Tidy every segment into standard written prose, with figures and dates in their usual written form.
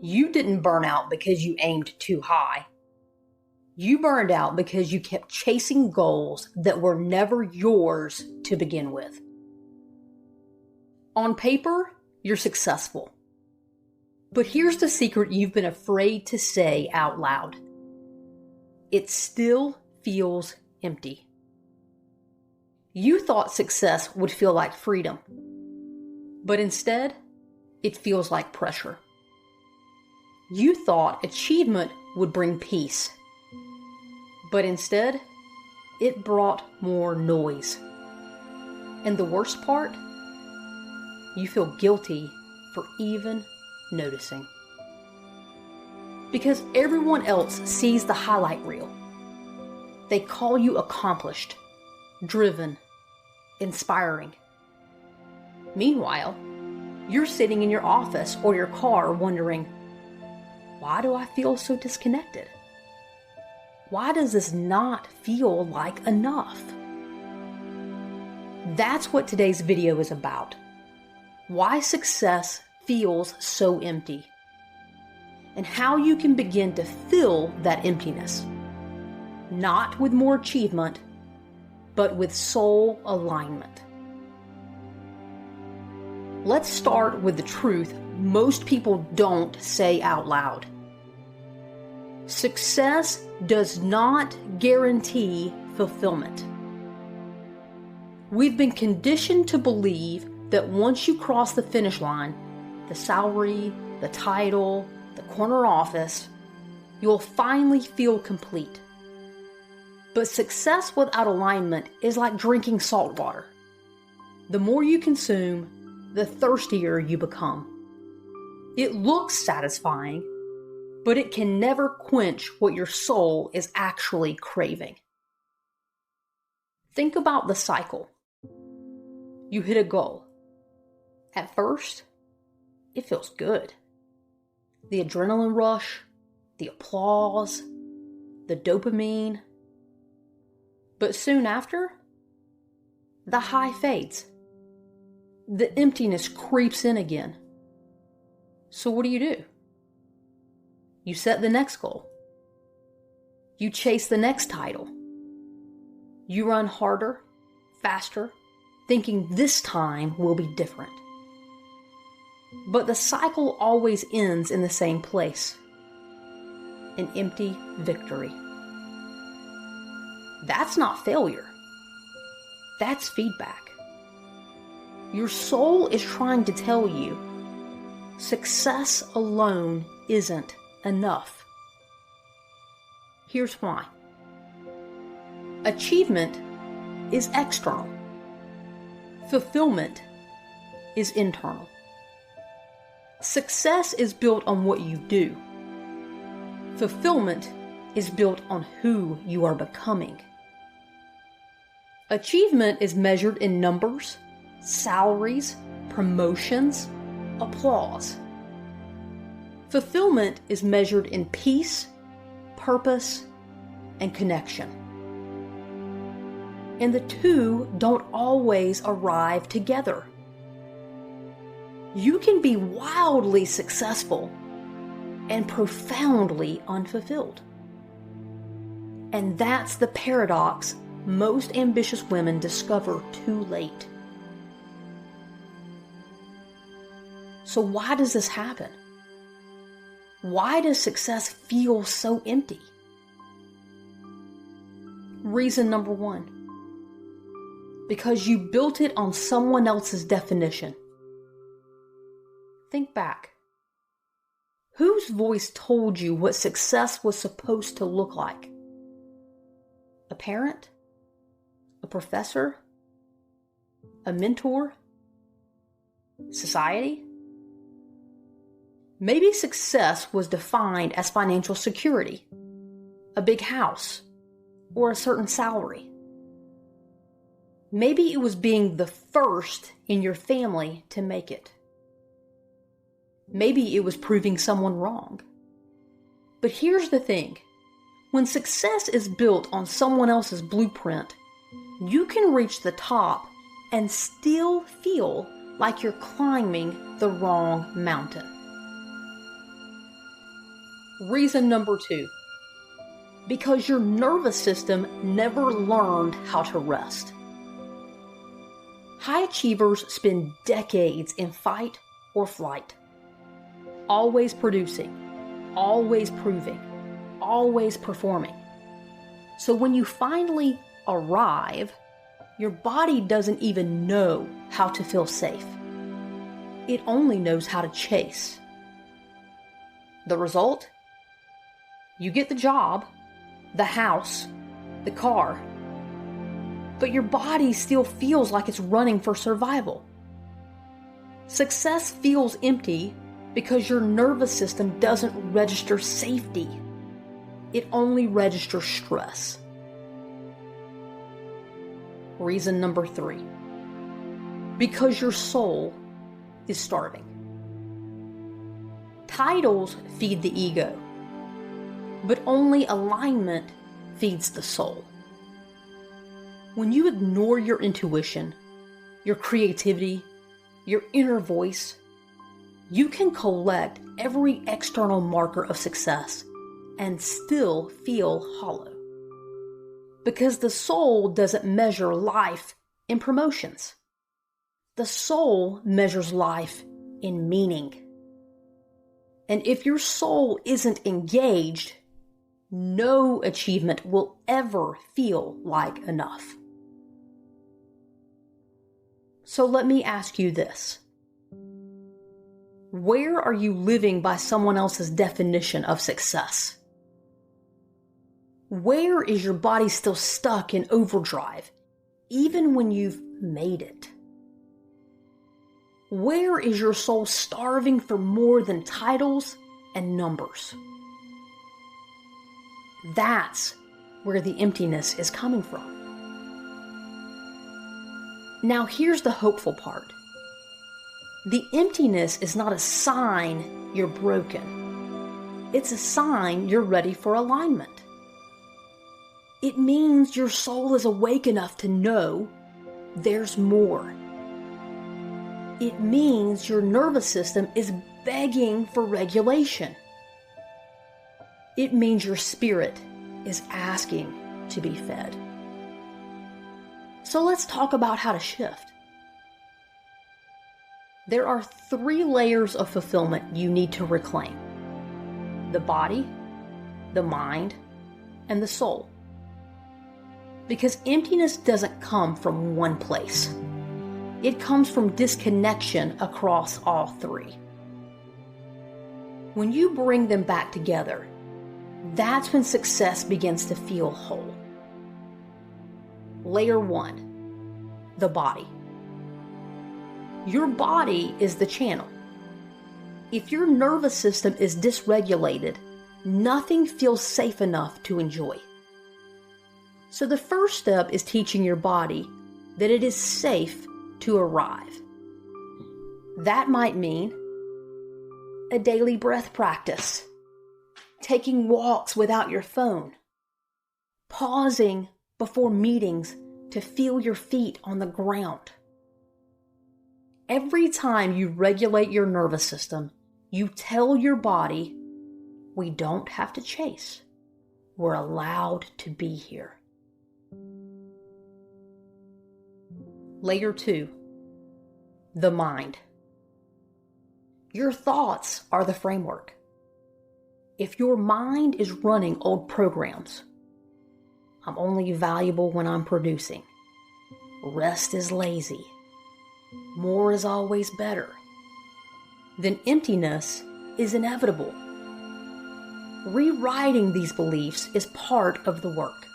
You didn't burn out because you aimed too high. You burned out because you kept chasing goals that were never yours to begin with. On paper, you're successful. But here's the secret you've been afraid to say out loud. It still feels empty. You thought success would feel like freedom, but instead, it feels like pressure. You thought achievement would bring peace, but instead, it brought more noise. And the worst part, you feel guilty for even noticing. Because everyone else sees the highlight reel. They call you accomplished, driven, inspiring. Meanwhile, you're sitting in your office or your car wondering, why do I feel so disconnected? Why does this not feel like enough? That's what today's video is about. Why success feels so empty, and how you can begin to fill that emptiness, not with more achievement, but with soul alignment. Let's start with the truth most people don't say out loud. Success does not guarantee fulfillment. We've been conditioned to believe that once you cross the finish line, the salary, the title, the corner office, you'll finally feel complete. But success without alignment is like drinking salt water. The more you consume, the thirstier you become. It looks satisfying, but it can never quench what your soul is actually craving. Think about the cycle. You hit a goal. At first, it feels good. The adrenaline rush, the applause, the dopamine. But soon after, the high fades. The emptiness creeps in again. So what do? You set the next goal. You chase the next title. You run harder, faster, thinking this time will be different. But the cycle always ends in the same place. An empty victory. That's not failure. That's feedback. Your soul is trying to tell you, success alone isn't enough. Here's why. Achievement is external. Fulfillment is internal. Success is built on what you do. Fulfillment is built on who you are becoming. Achievement is measured in numbers, salaries, promotions, applause. Fulfillment is measured in peace, purpose, and connection. And the two don't always arrive together. You can be wildly successful and profoundly unfulfilled. And that's the paradox most ambitious women discover too late. So why does this happen? Why does success feel so empty? Reason number one. Because you built it on someone else's definition. Think back. Whose voice told you what success was supposed to look like? A parent? A professor? A mentor? Society? Maybe success was defined as financial security, a big house, or a certain salary. Maybe it was being the first in your family to make it. Maybe it was proving someone wrong. But here's the thing. When success is built on someone else's blueprint, you can reach the top and still feel like you're climbing the wrong mountain. Reason number 2, because your nervous system never learned how to rest. High achievers spend decades in fight or flight, always producing, always proving, always performing. So when you finally arrive, your body doesn't even know how to feel safe. It only knows how to chase. The result? You get the job, the house, the car, but your body still feels like it's running for survival. Success feels empty because your nervous system doesn't register safety. It only registers stress. Reason number 3, because your soul is starving. Titles feed the ego, but only alignment feeds the soul. When you ignore your intuition, your creativity, your inner voice, you can collect every external marker of success and still feel hollow. Because the soul doesn't measure life in promotions. The soul measures life in meaning. And if your soul isn't engaged, no achievement will ever feel like enough. So let me ask you this. Where are you living by someone else's definition of success? Where is your body still stuck in overdrive, even when you've made it? Where is your soul starving for more than titles and numbers? That's where the emptiness is coming from. Now here's the hopeful part. The emptiness is not a sign you're broken. It's a sign you're ready for alignment. It means your soul is awake enough to know there's more. It means your nervous system is begging for regulation. It means your spirit is asking to be fed. So let's talk about how to shift. There are 3 layers of fulfillment you need to reclaim: the body, the mind, and the soul. Because emptiness doesn't come from one place. It comes from disconnection across all 3. When you bring them back together, that's when success begins to feel whole. Layer 1, the body. Your body is the channel. If your nervous system is dysregulated, nothing feels safe enough to enjoy. So the first step is teaching your body that it is safe to arrive. That might mean a daily breath practice, taking walks without your phone, pausing before meetings to feel your feet on the ground. Every time you regulate your nervous system, you tell your body, we don't have to chase. We're allowed to be here. Layer 2, the mind. Your thoughts are the framework. If your mind is running old programs, I'm only valuable when I'm producing. Rest is lazy. More is always better. Then emptiness is inevitable. Rewriting these beliefs is part of the work.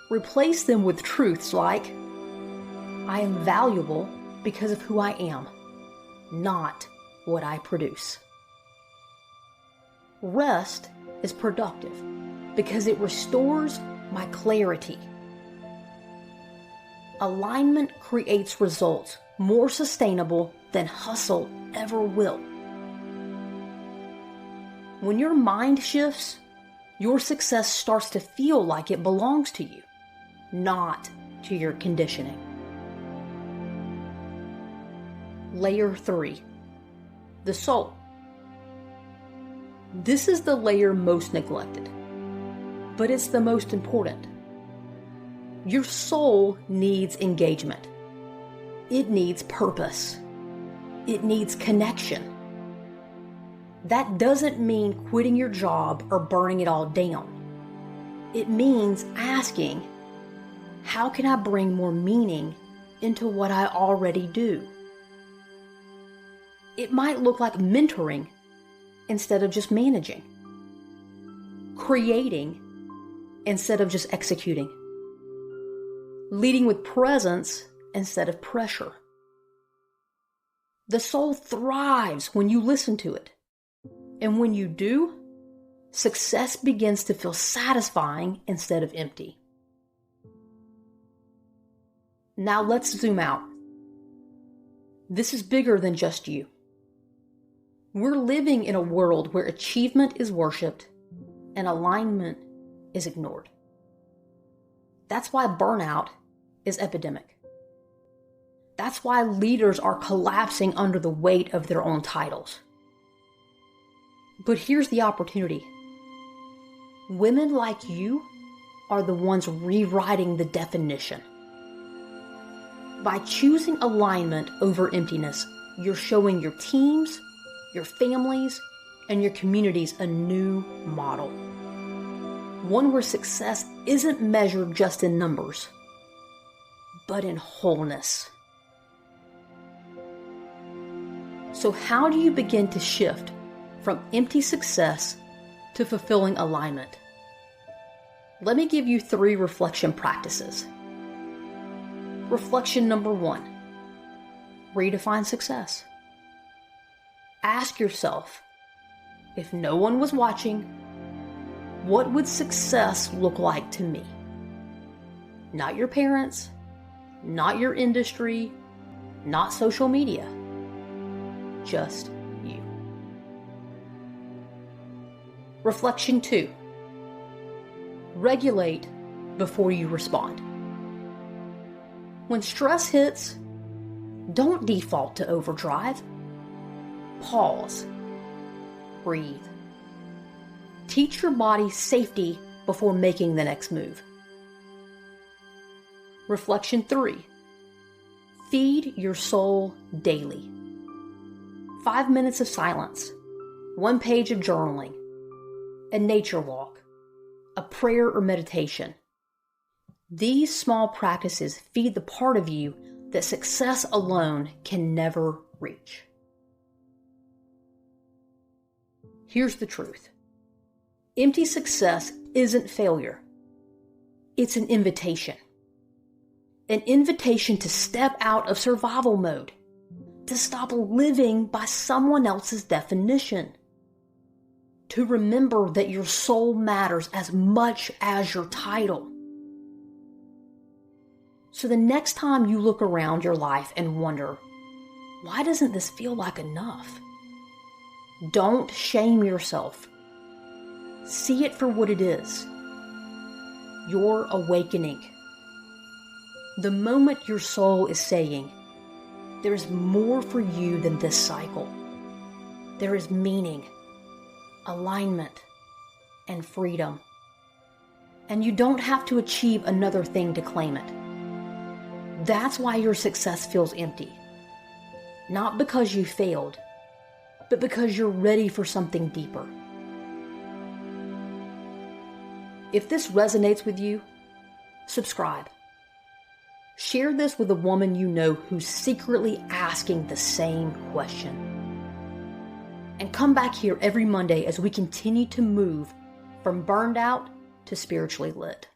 Replace them with truths like, I am valuable because of who I am, not what I produce. Rest is productive because it restores my clarity. Alignment creates results more sustainable than hustle ever will. When your mind shifts, your success starts to feel like it belongs to you, not to your conditioning. Layer 3, the soul. This is the layer most neglected, but it's the most important. Your soul needs engagement. It needs purpose. It needs connection. That doesn't mean quitting your job or burning it all down. It means asking, how can I bring more meaning into what I already do? It might look like mentoring instead of just managing, creating instead of just executing, leading with presence instead of pressure. The soul thrives when you listen to it. And when you do, success begins to feel satisfying instead of empty. Now let's zoom out. This is bigger than just you. We're living in a world where achievement is worshipped and alignment is ignored. That's why burnout is epidemic. That's why leaders are collapsing under the weight of their own titles. But here's the opportunity. Women like you are the ones rewriting the definition. By choosing alignment over emptiness, you're showing your teams, your families, and your communities a new model. One where success isn't measured just in numbers, but in wholeness. So how do you begin to shift from empty success to fulfilling alignment? Let me give you 3 reflection practices. Reflection number 1, redefine success. Ask yourself, if no one was watching, what would success look like to me? Not your parents, not your industry, not social media, just you. Reflection 2, regulate before you respond. When stress hits, don't default to overdrive. Pause. Breathe. Teach your body safety before making the next move. Reflection 3, feed your soul daily. 5 minutes of silence, 1 page of journaling, a nature walk, a prayer or meditation. These small practices feed the part of you that success alone can never reach. Here's the truth. Empty success isn't failure. It's an invitation. An invitation to step out of survival mode, to stop living by someone else's definition, to remember that your soul matters as much as your title. So the next time you look around your life and wonder, why doesn't this feel like enough? Don't shame yourself. See it for what it is. Your awakening. The moment your soul is saying, there's more for you than this cycle. There is meaning, alignment, and freedom. And you don't have to achieve another thing to claim it. That's why your success feels empty. Not because you failed, but because you're ready for something deeper. If this resonates with you, subscribe. Share this with a woman you know who's secretly asking the same question. And come back here every Monday as we continue to move from burned out to spiritually lit.